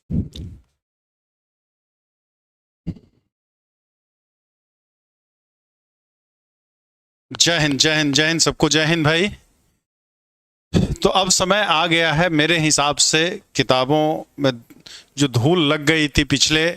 जय हिंद, जय हिंद, जय हिंद, सबको जय हिंद भाई। तो अब समय आ गया है मेरे हिसाब से, किताबों में जो धूल लग गई थी पिछले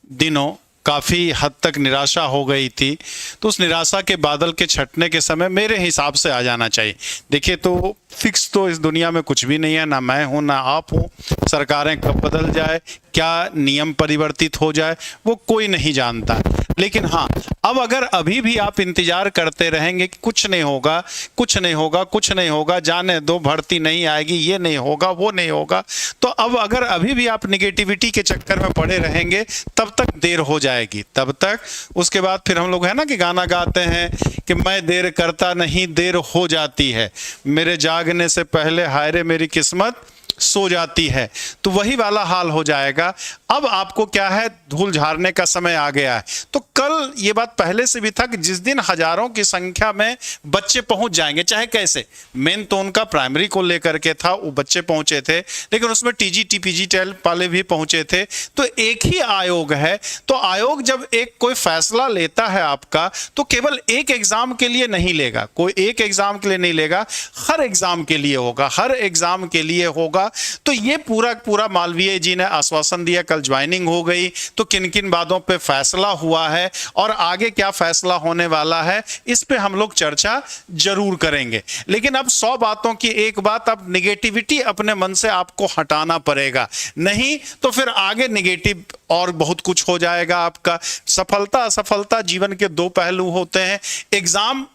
दिनों, काफ़ी हद तक निराशा हो गई थी, तो उस निराशा के बादल के छटने के समय मेरे हिसाब से आ जाना चाहिए। देखिए, तो फिक्स तो इस दुनिया में कुछ भी नहीं है, ना मैं हूँ ना आप हूँ। सरकारें कब बदल जाए, क्या नियम परिवर्तित हो जाए, वो कोई नहीं जानता। लेकिन हाँ, अब अगर अभी भी आप इंतजार करते रहेंगे कि कुछ नहीं होगा, कुछ नहीं होगा, कुछ नहीं होगा, जाने दो, भर्ती नहीं आएगी, ये नहीं होगा, वो नहीं होगा, तो अब अगर अभी भी आप निगेटिविटी के चक्कर में पड़े रहेंगे, तब तक देर हो जाएगी। तब तक उसके बाद फिर हम लोग है ना कि गाना गाते हैं कि मैं देर करता नहीं, देर हो जाती है, मेरे जागने से पहले हाय रे मेरी किस्मत सो जाती है। तो वही वाला हाल हो जाएगा। अब आपको क्या है, धूल झाड़ने का समय आ गया है। तो कल ये बात पहले से भी था कि जिस दिन हजारों की संख्या में बच्चे पहुंच जाएंगे, चाहे कैसे, मेन तो उनका प्राइमरी को लेकर के था, वो बच्चे पहुंचे थे, लेकिन उसमें टीजीटी पीजीटी वाले भी पहुंचे थे। तो एक ही आयोग है, तो आयोग जब एक कोई फैसला लेता है आपका, तो केवल एक एग्जाम के लिए नहीं लेगा, कोई एक एग्जाम के लिए नहीं लेगा, हर एग्जाम के लिए होगा, हर एग्जाम के लिए होगा। तो ये पूरा पूरा मालवीय जी ने आश्वासन दिया, कल ज्वाइनिंग हो गई, तो किन किन बातों पे फैसला हुआ है और आगे क्या फैसला होने वाला है, इस पे हम लोग चर्चा जरूर करेंगे। लेकिन अब 100 बातों की एक बात, अब निगेटिविटी अपने मन से आपको हटाना पड़ेगा, नहीं तो फिर आगे निगेटिव और बहुत कुछ हो जाएगा आपका। सफलता असफलता जीवन के दो पहलू होते हैं। एग्जाम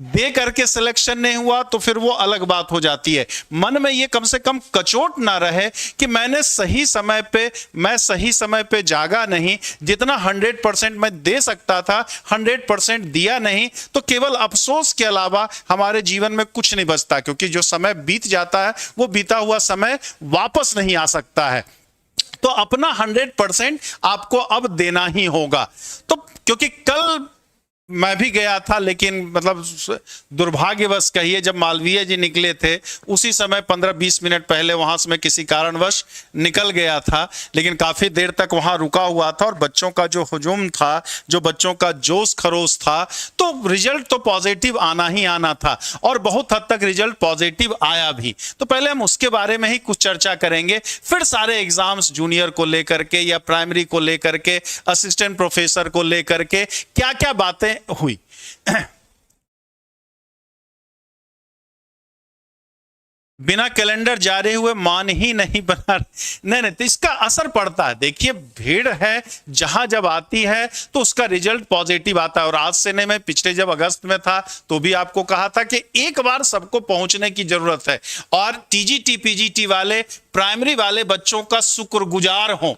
दे करके सिलेक्शन नहीं हुआ तो फिर वो अलग बात हो जाती है। मन में ये कम से कम कचोट ना रहे कि मैंने सही समय पे, मैं सही समय पे जागा नहीं, जितना 100% मैं दे सकता था 100% दिया नहीं, तो केवल अफसोस के अलावा हमारे जीवन में कुछ नहीं बचता, क्योंकि जो समय बीत जाता है वो बीता हुआ समय वापस नहीं आ सकता है। तो अपना 100% आपको अब देना ही होगा। तो क्योंकि कल मैं भी गया था, लेकिन मतलब दुर्भाग्यवश कहिए, जब मालवीय जी निकले थे उसी समय 15-20 मिनट पहले वहां से मैं किसी कारणवश निकल गया था, लेकिन काफी देर तक वहां रुका हुआ था। और बच्चों का जो हुजूम था, जो बच्चों का जोश खरोश था, तो रिजल्ट तो पॉजिटिव आना ही आना था और बहुत हद तक रिजल्ट पॉजिटिव आया भी। तो पहले हम उसके बारे में ही कुछ चर्चा करेंगे, फिर सारे एग्जाम्स जूनियर को लेकर के या प्राइमरी को लेकर के, असिस्टेंट प्रोफेसर को लेकर के क्या क्या बातें हुई। बिना कैलेंडर जारी हुए मान ही नहीं बना, नहीं, तो इसका असर पड़ता है। देखिए, भीड़ है जहां जब आती है तो उसका रिजल्ट पॉजिटिव आता है। और आज से नहीं, मैं पिछले जब अगस्त में था तो भी आपको कहा था कि एक बार सबको पहुंचने की जरूरत है, और टीजीटी पीजीटी वाले, प्राइमरी वाले बच्चों का शुक्रगुजार हो,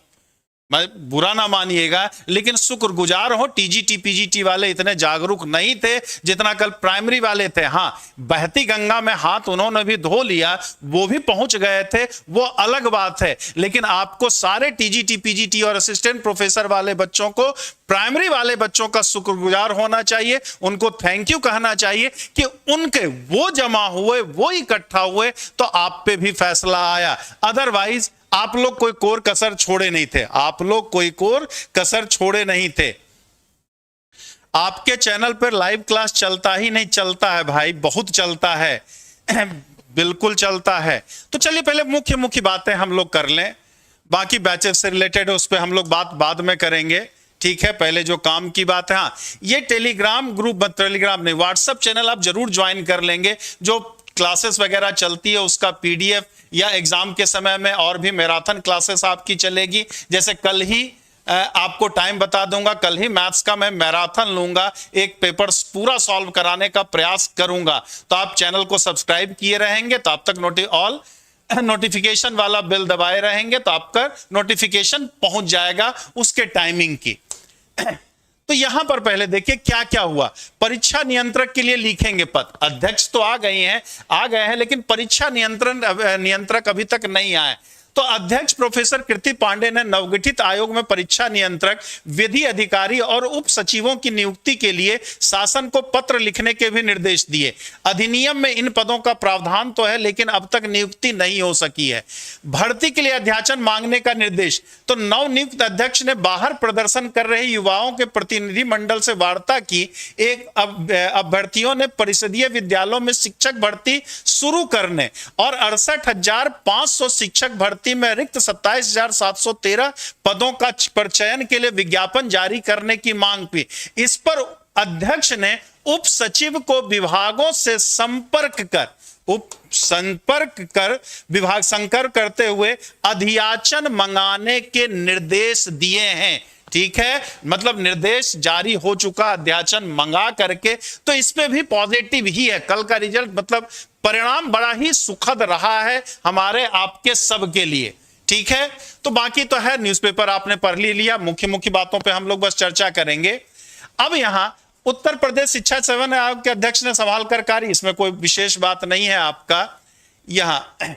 मैं बुरा ना मानिएगा, लेकिन शुक्रगुजार हो। टीजीटी पीजीटी वाले इतने जागरूक नहीं थे जितना कल प्राइमरी वाले थे। हाँ, बहती गंगा में हाथ उन्होंने भी धो लिया, वो भी पहुंच गए थे, वो अलग बात है। लेकिन आपको सारे टीजीटी पीजीटी और असिस्टेंट प्रोफेसर वाले बच्चों को, प्राइमरी वाले बच्चों का शुक्रगुजार होना चाहिए, उनको थैंक यू कहना चाहिए कि उनके वो जमा हुए, वो इकट्ठा हुए, तो आप पे भी फैसला आया। अदरवाइज आप लोग कोई कोर कसर छोड़े नहीं थे, आप लोग कोई कोर कसर छोड़े नहीं थे। आपके चैनल पर लाइव क्लास चलता ही नहीं, चलता है भाई, बहुत चलता है, बिल्कुल चलता है। तो चलिए पहले मुख्य मुख्य बातें हम लोग कर लें, बाकी बैचेस से रिलेटेड उस पर हम लोग बात बाद में करेंगे, ठीक है। पहले जो काम की बात है, हाँ, ये टेलीग्राम ग्रुप, टेलीग्राम नहीं, व्हाट्सएप चैनल आप जरूर ज्वाइन कर लेंगे। जो क्लासेस वगैरह चलती है उसका पीडीएफ, या एग्जाम के समय में और भी मैराथन क्लासेस आपकी चलेगी। जैसे कल ही आपको टाइम बता दूंगा, कल ही मैथ्स का मैं मैराथन लूंगा, एक पेपर पूरा सॉल्व कराने का प्रयास करूंगा। तो आप चैनल को सब्सक्राइब किए रहेंगे तो आप तक ऑल नोटिफिकेशन वाला बेल दबाए रहेंगे तो आपका नोटिफिकेशन पहुंच जाएगा उसके टाइमिंग की। तो यहां पर पहले देखिए क्या क्या हुआ। परीक्षा नियंत्रक के लिए लिखेंगे पद, अध्यक्ष तो आ गए हैं, लेकिन परीक्षा नियंत्रक अभी तक नहीं आए। तो अध्यक्ष प्रोफेसर कृति पांडे ने नवगठित आयोग में परीक्षा नियंत्रक, विधि अधिकारी और उप सचिवों की नियुक्ति के लिए शासन को पत्र लिखने के भी निर्देश दिए। अधिनियम में इन पदों का प्रावधान तो है, लेकिन अब तक नियुक्ति नहीं हो सकी है। भर्ती के लिए अध्याचन मांगने का निर्देश, तो नवनियुक्त अध्यक्ष ने बाहर प्रदर्शन कर रहे युवाओं के प्रतिनिधि मंडल से वार्ता की। एक अभ्यर्थियों ने परिषदीय विद्यालयों में शिक्षक भर्ती शुरू करने और 68,500 शिक्षक भर्ती में रिक्त 27,713 पदों का पर चयन के लिए विज्ञापन जारी करने की मांग की। इस पर अध्यक्ष ने उप सचिव को विभागों से संपर्क करते हुए अध्याचन मंगाने के निर्देश दिए हैं। ठीक है, मतलब निर्देश जारी हो चुका, अध्याचन मंगा करके। तो इस पे भी पॉजिटिव ही है। कल का रिजल्ट मतलब परिणाम बड़ा ही सुखद रहा है हमारे आपके सब के लिए। ठीक है, तो बाकी तो है, न्यूज़पेपर आपने पढ़ लिया, मुख्य मुख्य बातों पे हम लोग बस चर्चा करेंगे। अब यहां उत्तर प्रदेश शिक्षा सेवा आयोग के अध्यक्ष ने संभाल कर कार्य, इसमें कोई विशेष बात नहीं है आपका। यहां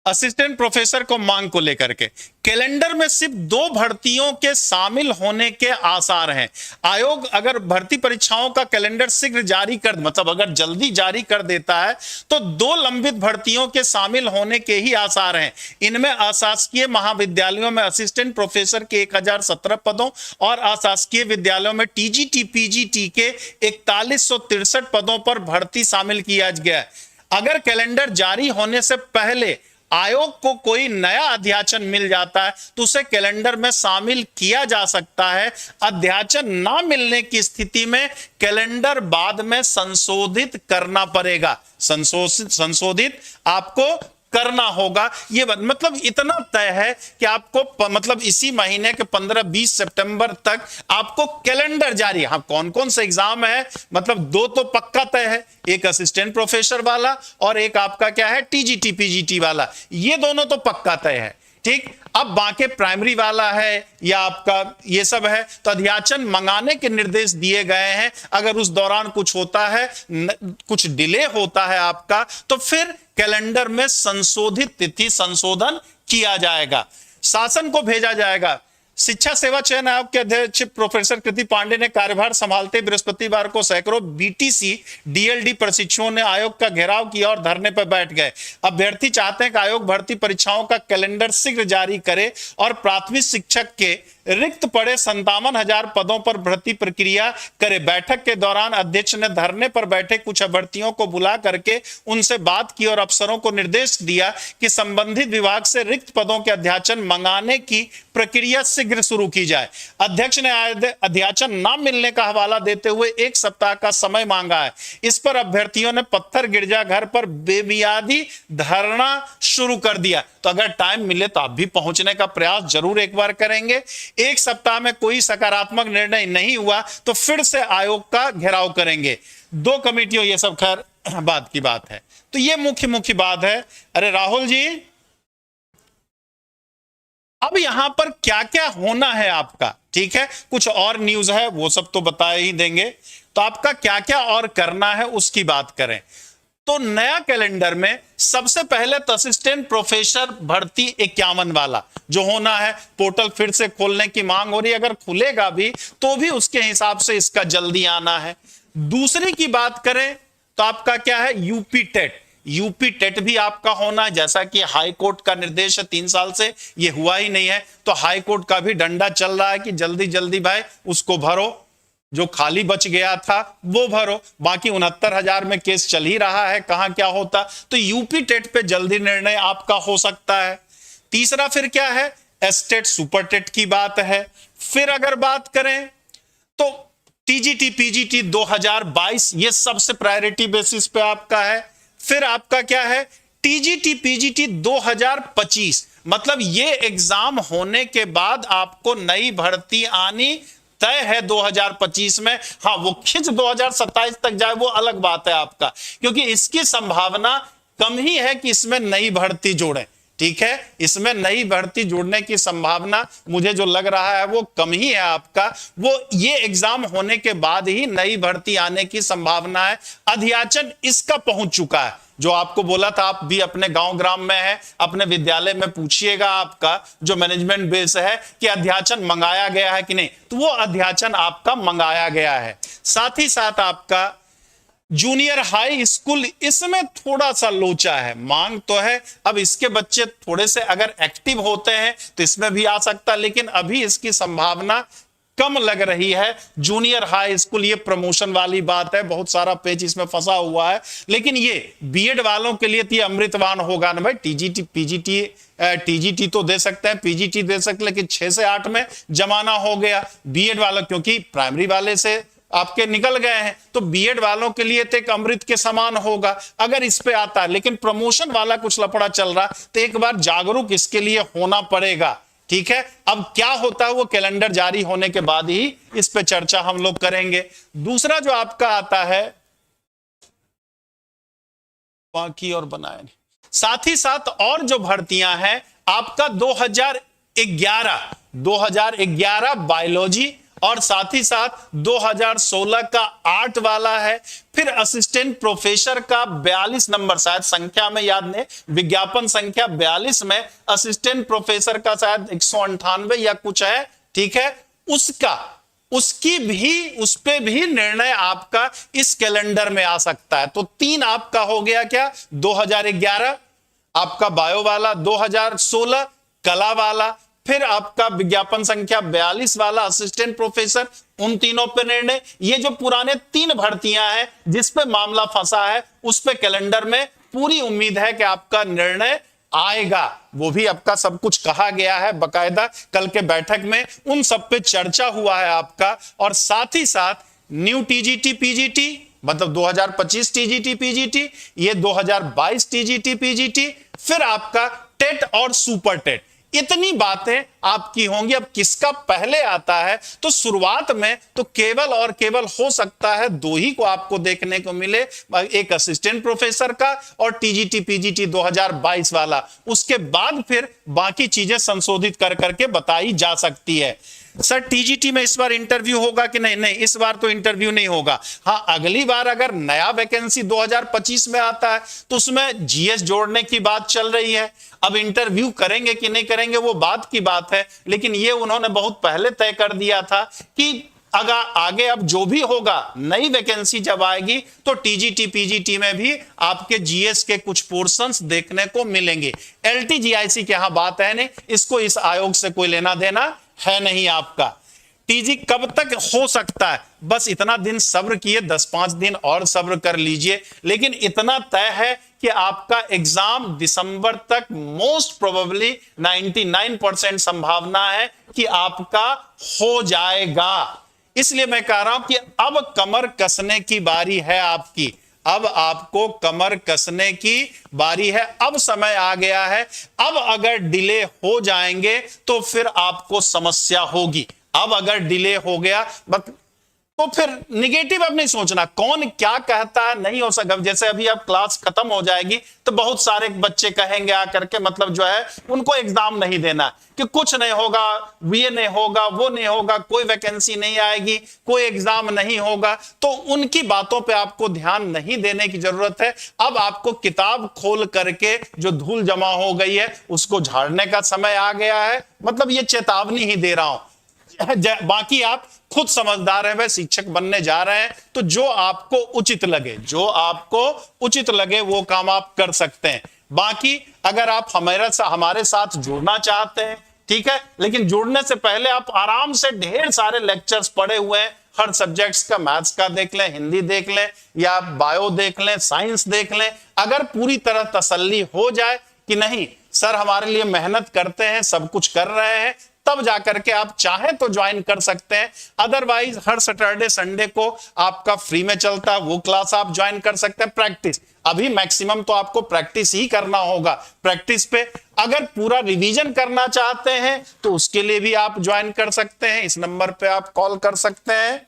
असिस्टेंट प्रोफेसर को मांग को लेकर के कैलेंडर में सिर्फ 2 भर्तियों के शामिल होने के आसार हैं। आयोग अगर भर्ती परीक्षाओं का कैलेंडर शीघ्र जारी कर, मतलब अगर जल्दी जारी कर देता है, तो 2 लंबित भर्तियों के शामिल होने के ही आसार हैं। इनमें अशासकीय महाविद्यालयों में असिस्टेंट प्रोफेसर के 1017 पदों और अशासकीय विद्यालयों में टीजीटी पीजीटी के 4163 पदों पर भर्ती शामिल किया गया है। अगर कैलेंडर जारी होने से पहले आयोग को कोई नया अध्याचन मिल जाता है तो उसे कैलेंडर में शामिल किया जा सकता है। अध्याचन ना मिलने की स्थिति में कैलेंडर बाद में संशोधित करना पड़ेगा, संशोधित आपको करना होगा। ये मतलब इतना तय है कि आपको मतलब इसी महीने के 15-20 सितंबर तक आपको कैलेंडर जारी। हाँ, कौन कौन से एग्जाम है, मतलब 2 तो पक्का तय है, एक असिस्टेंट प्रोफेसर वाला और एक आपका क्या है टीजीटी पीजीटी वाला, ये दोनों तो पक्का तय है। ठीक, अब बाकी प्राइमरी वाला है या आपका ये सब है, तो अध्याचन मंगाने के निर्देश दिए गए हैं। अगर उस दौरान कुछ होता है, कुछ डिले होता है आपका, तो फिर कैलेंडर में संशोधित तिथि संशोधन किया जाएगा, शासन को भेजा जाएगा। शिक्षा सेवा चयन आयोग के अध्यक्ष प्रोफेसर कृति पांडे ने कार्यभार संभालते बृहस्पतिवार को सैकड़ों बीटीसी डीएलडी प्रशिक्षुओं ने आयोग का घेराव किया और धरने पर बैठ गए। अभ्यर्थी चाहते हैं कि आयोग भर्ती परीक्षाओं का कैलेंडर शीघ्र जारी करे और प्राथमिक शिक्षक के रिक्त पड़े 57,000 पदों पर भर्ती प्रक्रिया करे। बैठक के दौरान अध्यक्ष ने धरने पर बैठे कुछ अभ्यर्थियों को बुला करके उनसे बात की और अफसरों को निर्देश दिया कि संबंधित विभाग से रिक्त पदों के अध्याचन मंगाने की प्रक्रिया शीघ्र शुरू की जाए। अध्यक्ष ने अध्याचन न मिलने का हवाला देते हुए 1 सप्ताह का समय मांगा है। इस पर अभ्यर्थियों ने पत्थर गिरजाघर पर बेमियादी धरना शुरू कर दिया। तो अगर टाइम मिले तो आप भी पहुंचने का प्रयास जरूर एक बार करेंगे। 1 सप्ताह में कोई सकारात्मक निर्णय नहीं हुआ तो फिर से आयोग का घेराव करेंगे। 2 कमेटियों, ये सब खैर बात की बात है। तो ये मुख्य बात है। अरे राहुल जी, अब यहां पर क्या क्या होना है आपका, ठीक है, कुछ और न्यूज है वो सब तो बता ही देंगे। तो आपका क्या क्या और करना है उसकी बात करें तो नया कैलेंडर में सबसे पहले तो असिस्टेंट प्रोफेसर भर्ती 51 वाला जो होना है, पोर्टल फिर से खोलने की मांग हो रही है। अगर खुलेगा भी तो भी उसके हिसाब से इसका जल्दी आना है। दूसरी की बात करें तो आपका क्या है, यूपी टेट भी आपका होना है। जैसा कि हाई कोर्ट का निर्देश है 3 साल से ये हुआ ही नहीं है, तो हाई कोर्ट का भी डंडा चल रहा है कि जल्दी जल्दी भाई उसको भरो, जो खाली बच गया था वो भरो। बाकी 69,000 में केस चल ही रहा है, कहां क्या होता। तो यूपी टेट पे जल्दी निर्णय आपका हो सकता है। तीसरा फिर क्या है, एस्टेट सुपर टेट की बात है। फिर अगर बात करें तो टीजीटी पीजीटी 2022 ये सबसे प्रायोरिटी बेसिस पे आपका है। फिर आपका क्या है, टीजीटी पीजीटी 2025, मतलब ये एग्जाम होने के बाद आपको नई भर्ती आनी तय है 2025 में। हाँ, वो खिंच 2027 तक जाए वो अलग बात है आपका, क्योंकि इसकी संभावना कम ही है कि इसमें नई भर्ती जोड़ें। ठीक है, इसमें नई भर्ती जुड़ने की संभावना मुझे जो लग रहा है वो कम ही है आपका। वो ये एग्जाम होने के बाद ही नई भर्ती आने की संभावना है। अध्याचन इसका पहुंच चुका है, जो आपको बोला था, आप भी अपने गांव ग्राम में है, अपने विद्यालय में पूछिएगा आपका जो मैनेजमेंट बेस है कि अध्याचन मंगाया गया है कि नहीं, तो वो अध्याचन आपका मंगाया गया है। साथ ही साथ आपका जूनियर हाई स्कूल, इसमें थोड़ा सा लोचा है, मांग तो है, अब इसके बच्चे थोड़े से अगर एक्टिव होते हैं तो इसमें भी आ सकता है, लेकिन अभी इसकी संभावना कम लग रही है। जूनियर हाई स्कूल, ये प्रमोशन वाली बात है, बहुत सारा पेज इसमें फंसा हुआ है, लेकिन ये बीएड वालों के लिए तो ये अमृतवान होगा ना भाई। टीजीटी पीजीटी टीजीटी तो दे सकते हैं, पीजीटी दे सकते, लेकिन 6 से 8 में जमाना हो गया। बीएड वाला क्योंकि प्राइमरी वाले से आपके निकल गए हैं, तो बीएड वालों के लिए तो एक अमृत के समान होगा अगर इस पे आता है। लेकिन प्रमोशन वाला कुछ लफड़ा चल रहा, तो एक बार जागरूक इसके लिए होना पड़ेगा, ठीक है। अब क्या होता है वो कैलेंडर जारी होने के बाद ही इस पे चर्चा हम लोग करेंगे। दूसरा जो आपका आता है, बाकी और बनाए, साथ ही साथ और जो भर्तियां हैं आपका 2011 बायोलॉजी, और साथ ही साथ 2016 का आर्ट वाला है। फिर असिस्टेंट प्रोफेसर का 42 नंबर, शायद संख्या में याद नहीं, विज्ञापन संख्या 42 में असिस्टेंट प्रोफेसर का शायद 198 या कुछ है, ठीक है, उस पे भी निर्णय आपका इस कैलेंडर में आ सकता है। तो 3 आपका हो गया क्या, 2011 आपका बायो वाला, 2016 कला वाला, फिर आपका विज्ञापन संख्या 42 वाला असिस्टेंट प्रोफेसर, उन तीनों पे निर्णय। ये जो पुराने 3 भर्तियां हैं जिस पे मामला फंसा है, उस पे कैलेंडर में पूरी उम्मीद है कि आपका निर्णय आएगा। वो भी आपका सब कुछ कहा गया है बकायदा, कल के बैठक में उन सब पे चर्चा हुआ है आपका। और साथ ही साथ न्यू टीजीटी पीजीटी, मतलब 2025 टीजीटी पीजीटी, ये 2022 टीजीटी पीजीटी, फिर आपका टेट और सुपर टेट, इतनी बातें आपकी होंगी। अब किसका पहले आता है, तो शुरुआत में तो केवल और केवल हो सकता है 2 ही को आपको देखने को मिले, एक असिस्टेंट प्रोफेसर का और टीजीटी पीजीटी 2022 वाला। उसके बाद फिर बाकी चीजें संशोधित कर करके बताई जा सकती है। सर टीजीटी में इस बार इंटरव्यू होगा कि नहीं? नहीं, इस बार तो इंटरव्यू नहीं होगा। हाँ, अगली बार अगर नया वैकेंसी 2025 में आता है तो उसमें जीएस जोड़ने की बात चल रही है। अब इंटरव्यू करेंगे कि नहीं करेंगे वो बात की बात है, लेकिन ये उन्होंने बहुत पहले तय कर दिया था कि अगर आगे अब जो भी होगा, नई वैकेंसी जब आएगी तो टीजीटी पीजीटी में भी आपके जीएस के कुछ पोर्शंस देखने को मिलेंगे। एलटीजीआईसी की यहां बात है नहीं, इसको इस आयोग से कोई लेना देना है नहीं आपका। टीजी कब तक हो सकता है, बस इतना दिन सब्र किए, 10-5 दिन और सब्र कर लीजिए। लेकिन इतना तय है कि आपका एग्जाम दिसंबर तक मोस्ट प्रोबेबली 99% संभावना है कि आपका हो जाएगा। इसलिए मैं कह रहा हूं कि अब कमर कसने की बारी है आपकी, अब आपको कमर कसने की बारी है, अब समय आ गया है। अब अगर डिले हो जाएंगे तो फिर आपको समस्या होगी। अब अगर डिले हो गया तो फिर निगेटिव अब नहीं सोचना, कौन क्या कहता है नहीं हो सका। जैसे अभी अब क्लास खत्म हो जाएगी तो बहुत सारे बच्चे कहेंगे आकर के, मतलब जो है उनको एग्जाम नहीं देना कि कुछ नहीं होगा, ये नहीं होगा, वो नहीं होगा, कोई वैकेंसी नहीं आएगी, कोई एग्जाम नहीं होगा। तो उनकी बातों पे आपको ध्यान नहीं देने की जरूरत है। अब आपको किताब खोल करके जो धूल जमा हो गई है उसको झाड़ने का समय आ गया है। मतलब ये चेतावनी ही दे रहा हूं, बाकी आप खुद समझदार हैं, वह शिक्षक बनने जा रहे हैं, तो जो आपको उचित लगे वो काम आप कर सकते हैं। बाकी अगर आप हमारे साथ जुड़ना चाहते हैं, ठीक है, लेकिन जुड़ने से पहले आप आराम से ढेर सारे लेक्चर्स पढ़े हुए हैं, हर सब्जेक्ट्स का, मैथ्स का देख लें, हिंदी देख लें, या बायो देख लें, साइंस देख लें। अगर पूरी तरह तसल्ली हो जाए कि नहीं सर हमारे लिए मेहनत करते हैं, सब कुछ कर रहे हैं, तब जाकर के आप चाहें तो ज्वाइन कर सकते हैं। अदरवाइज हर सैटरडे संडे को आपका फ्री में चलता है, वो क्लास आप ज्वाइन कर सकते हैं। प्रैक्टिस अभी मैक्सिमम तो आपको प्रैक्टिस ही करना होगा। प्रैक्टिस पे अगर पूरा रिवीजन करना चाहते हैं तो उसके लिए भी आप ज्वाइन कर सकते हैं। इस नंबर पे आप कॉल कर सकते हैं।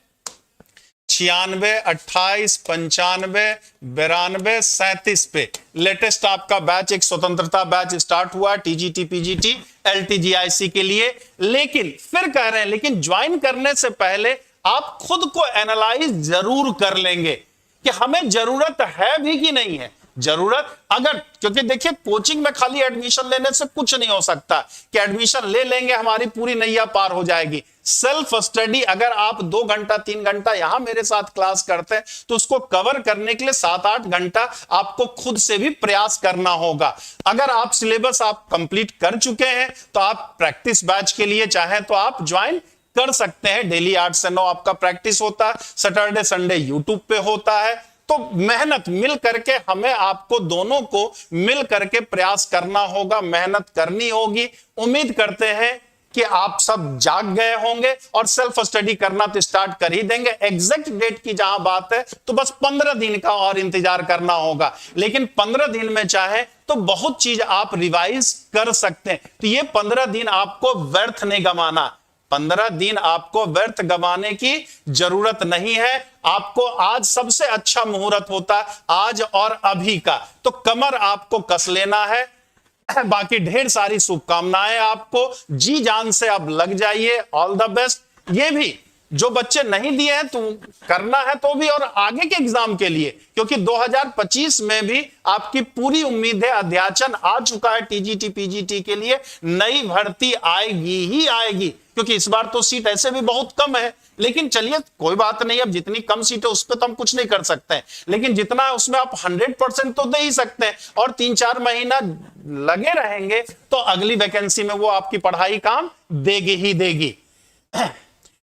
96, 28, 95, 92, 37 पे लेटेस्ट आपका बैच, एक स्वतंत्रता बैच स्टार्ट हुआ टीजीटी पीजीटी एलटीजीआईसी के लिए। लेकिन फिर कह रहे हैं, लेकिन ज्वाइन करने से पहले आप खुद को एनालाइज जरूर कर लेंगे कि हमें जरूरत है भी कि नहीं है। जरूरत अगर, क्योंकि देखिए कोचिंग में खाली एडमिशन लेने से कुछ नहीं हो सकता कि एडमिशन ले लेंगे हमारी पूरी नैया पार हो जाएगी। सेल्फ स्टडी अगर आप 2 घंटा 3 घंटा यहां मेरे साथ क्लास करते हैं तो उसको कवर करने के लिए 7-8 घंटा आपको खुद से भी प्रयास करना होगा। अगर आप सिलेबस आप कंप्लीट कर चुके हैं तो आप प्रैक्टिस बैच के लिए चाहें तो आप ज्वाइन कर सकते हैं। डेली 8 से 9 आपका प्रैक्टिस होता है, सैटरडे संडे यूट्यूब पे होता है। तो मेहनत मिल करके हमें आपको दोनों को मिल करके प्रयास करना होगा, मेहनत करनी होगी। उम्मीद करते हैं कि आप सब जाग गए होंगे और सेल्फ स्टडी करना तो स्टार्ट कर ही देंगे। एग्जैक्ट डेट की जहां बात है तो बस 15 दिन का और इंतजार करना होगा, लेकिन 15 दिन में चाहे तो बहुत चीज आप रिवाइज कर सकते हैं। तो ये 15 दिन आपको व्यर्थ नहीं गंवाना, 15 दिन आपको व्यर्थ गंवाने की जरूरत नहीं है। आपको आज सबसे अच्छा मुहूर्त होता है आज और अभी का, तो कमर आपको कस लेना है। बाकी ढेर सारी शुभकामनाएं आपको, जी जान से अब लग जाइए। All the best. ये भी जो बच्चे नहीं दिए हैं तो करना है तो भी, और आगे के एग्जाम के लिए, क्योंकि 2025 में भी आपकी पूरी उम्मीद है। अध्याचन आ चुका है टीजीटी पीजीटी के लिए, नई भर्ती आएगी ही आएगी, क्योंकि इस बार तो सीट ऐसे भी बहुत कम है। लेकिन चलिए कोई बात नहीं, अब जितनी कम सीट है उस पर तो हम कुछ नहीं कर सकते हैं, लेकिन जितना है उसमें आप 100% तो दे ही सकते हैं। और 3-4 महीना लगे रहेंगे तो अगली वैकेंसी में वो आपकी पढ़ाई काम देगी ही देगी।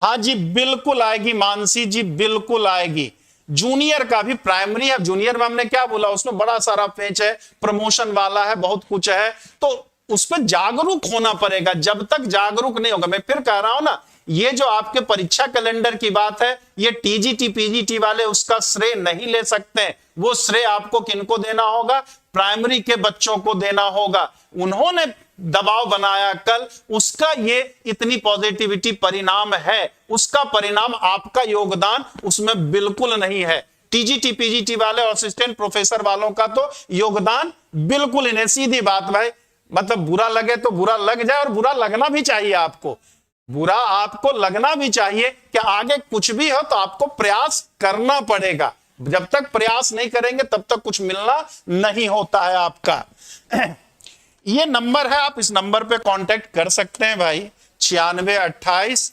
हाँ जी बिल्कुल आएगी मानसी जी, बिल्कुल आएगी। जूनियर का भी प्राइमरी है, जूनियर में हमने क्या बोला, उसमें बड़ा सारा पेच है, प्रमोशन वाला है, बहुत कुछ है, तो उस पर जागरूक होना पड़ेगा। जब तक जागरूक नहीं होगा, मैं फिर कह रहा हूं ना, ये जो आपके परीक्षा कैलेंडर की बात है, ये टीजीटी पीजीटी वाले उसका श्रेय नहीं ले सकते। वो श्रेय आपको किनको देना होगा, प्राइमरी के बच्चों को देना होगा। उन्होंने दबाव बनाया कल, उसका ये इतनी पॉजिटिविटी परिणाम है, उसका परिणाम आपका योगदान उसमें बिल्कुल नहीं है। टीजीटी पीजीटी वाले और असिस्टेंट प्रोफेसर वालों का तो योगदान बिल्कुल ही नहीं। सीधी बात भाई, मतलब बुरा लगे तो बुरा लग जाए, और बुरा लगना भी चाहिए आपको, बुरा आपको लगना भी चाहिए कि आगे कुछ भी हो तो आपको प्रयास करना पड़ेगा। जब तक प्रयास नहीं करेंगे तब तक कुछ मिलना नहीं होता है आपका। ये नंबर है, आप इस नंबर पे कांटेक्ट कर सकते हैं भाई, 9628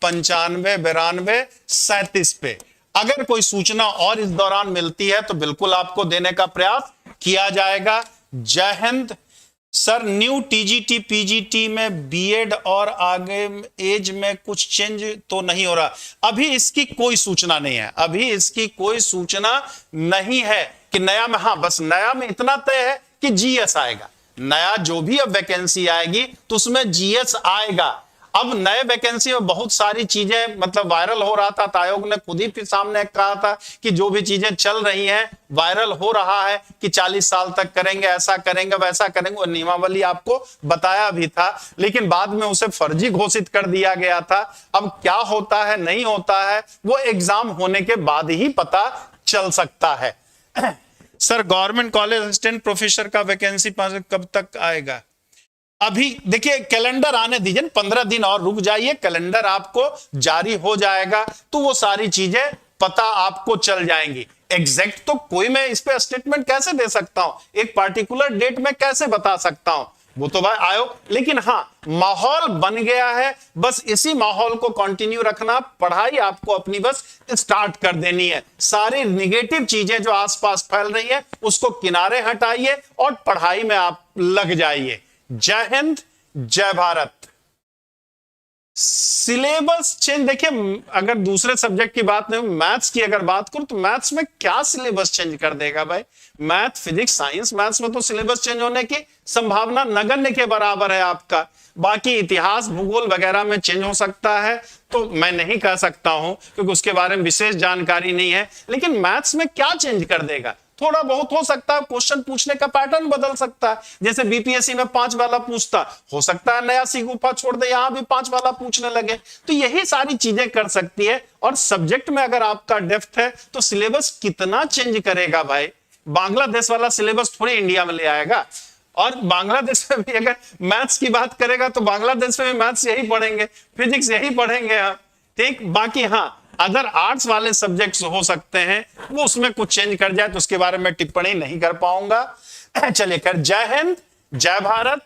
95 92 37 पे। अगर कोई सूचना और इस दौरान मिलती है तो बिल्कुल आपको देने का प्रयास किया जाएगा। जय Hind. Sir new TGT PGT में बीएड और आगे एज में कुछ चेंज तो नहीं हो रहा? अभी इसकी कोई सूचना नहीं है, अभी इसकी कोई सूचना नहीं है कि नया में, हाँ बस नया में इतना तय है कि जीएस आएगा। नया जो भी अब वैकेंसी आएगी तो उसमें जीएस आएगा। अब नए वैकेंसी में बहुत सारी चीजें मतलब वायरल हो रहा था, तो आयोग ने खुद ही फिर सामने कहा था कि जो भी चीजें चल रही हैं, वायरल हो रहा है कि 40 साल तक करेंगे, ऐसा करेंगे वैसा करेंगे, वो नियमावली आपको बताया भी था, लेकिन बाद में उसे फर्जी घोषित कर दिया गया था। अब क्या होता है नहीं होता है वो एग्जाम होने के बाद ही पता चल सकता है। Sir government college assistant professor का वैकेंसी कब तक आएगा? अभी देखिए कैलेंडर आने दीजिए, 15 दिन और रुक जाइए, कैलेंडर आपको जारी हो जाएगा तो वो सारी चीजें पता आपको चल जाएंगी। एग्जैक्ट तो कोई मैं इस पे स्टेटमेंट कैसे दे सकता हूं, एक पार्टिकुलर डेट में कैसे बता सकता हूं, वो तो भाई आयोग। लेकिन हाँ माहौल बन गया है, बस इसी माहौल को कंटिन्यू रखना, पढ़ाई आपको अपनी बस स्टार्ट कर देनी है। सारी निगेटिव चीजें जो आसपास फैल रही है उसको किनारे हटाइए और पढ़ाई में आप लग जाइए। जय हिंद, जय भारत। सिलेबस चेंज, देखिए अगर दूसरे सब्जेक्ट की बात नहीं, मैथ्स की अगर बात करूं तो मैथ्स में क्या सिलेबस चेंज कर देगा भाई? मैथ फिजिक्स साइंस, मैथ्स में तो सिलेबस चेंज होने की संभावना नगण्य के बराबर है आपका। बाकी इतिहास भूगोल वगैरह में चेंज हो सकता है तो मैं नहीं कह सकता हूं क्योंकि उसके बारे में विशेष जानकारी नहीं है, लेकिन मैथ्स में क्या चेंज कर देगा? थोड़ा बहुत हो सकता है, क्वेश्चन पूछने का पैटर्न बदल सकता है। जैसे बीपीएससी में 5 वाला पूछता, हो सकता है नया सी गुफा छोड़ दे, यहां भी 5 वाला पूछने लगे। तो यही सारी चीजें कर सकती है। और सब्जेक्ट में अगर आपका डेप्थ है तो सिलेबस कितना चेंज करेगा भाई। बांग्लादेश वाला सिलेबस थोड़ी इंडिया में ले आएगा। और बांग्लादेश में भी अगर मैथ्स की बात करेगा तो बांग्लादेश में भी मैथ्स यही पढ़ेंगे, फिजिक्स यही पढ़ेंगे हम, ठीक। बाकी हाँ, अदर आर्ट्स वाले सब्जेक्ट्स हो सकते हैं वो उसमें कुछ चेंज कर जाए तो उसके बारे में टिप्पणी नहीं कर पाऊंगा। चलिए कर, जय हिंद, जय भारत,